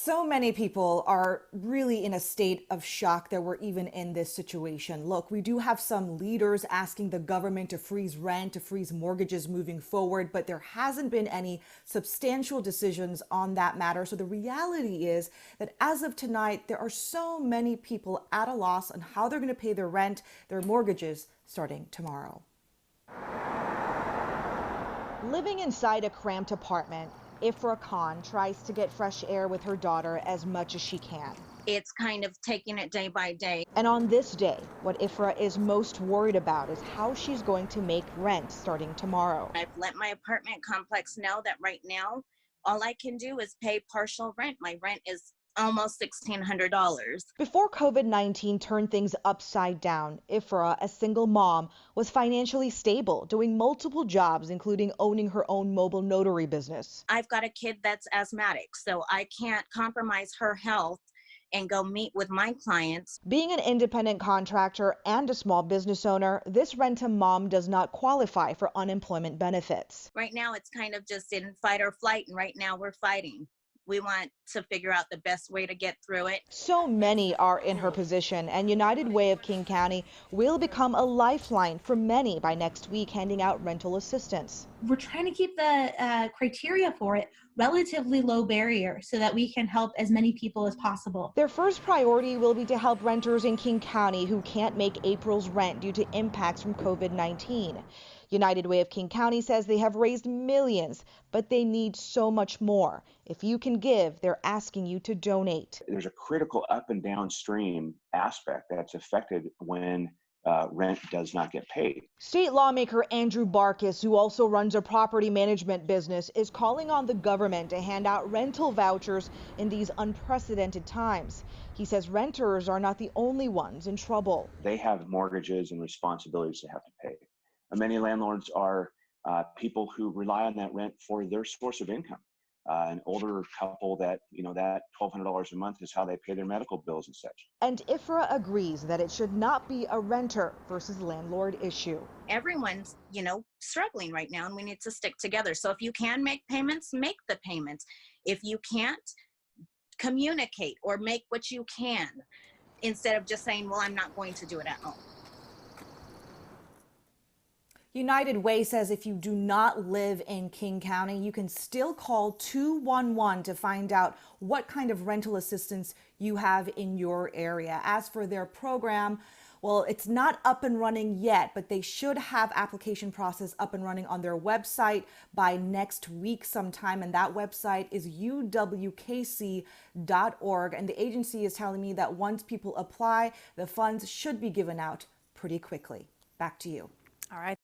So many people are really in a state of shock that we're even in this situation. Look, we do have some leaders asking the government to freeze rent, to freeze mortgages moving forward, but there hasn't been any substantial decisions on that matter. So the reality is that as of tonight, there are so many people at a loss on how they're going to pay their rent, their mortgages starting tomorrow. Living inside a cramped apartment, Ifra Khan tries to get fresh air with her daughter as much as she can. It's kind of taking it day by day. And on this day, what Ifra is most worried about is how she's going to make rent starting tomorrow. I've let my apartment complex know that right now, all I can do is pay partial rent. My rent is almost $1,600. Before COVID-19 turned things upside down, Ifra, a single mom, was financially stable, doing multiple jobs, including owning her own mobile notary business. I've got a kid that's asthmatic, so I can't compromise her health and go meet with my clients. Being an independent contractor and a small business owner, this rent-a-mom does not qualify for unemployment benefits. Right now, it's kind of just in fight or flight, and right now we're fighting. We want to figure out the best way to get through it. So many are in her position, and United Way of King County will become a lifeline for many by next week, handing out rental assistance. We're trying to keep the criteria for it relatively low barrier so that we can help as many people as possible. Their first priority will be to help renters in King County who can't make April's rent due to impacts from COVID-19. United Way of King County says they have raised millions, but they need so much more. If you can give, they're asking you to donate. There's a critical up and downstream aspect that's affected when rent does not get paid. State lawmaker Andrew Barkis, who also runs a property management business, is calling on the government to hand out rental vouchers in these unprecedented times. He says renters are not the only ones in trouble. They have mortgages and responsibilities they have to pay. And many landlords are people who rely on that rent for their source of income. An older couple that, that $1,200 a month is how they pay their medical bills and such. And Ifra agrees that it should not be a renter versus landlord issue. Everyone's, struggling right now, and we need to stick together. So if you can make payments, make the payments. If you can't, communicate or make what you can instead of just saying, well, I'm not going to do it at home. United Way says if you do not live in King County, you can still call 211 to find out what kind of rental assistance you have in your area. As for their program, well, it's not up and running yet, but they should have application process up and running on their website by next week sometime. And that website is uwkc.org. And the agency is telling me that once people apply, the funds should be given out pretty quickly. Back to you. All right.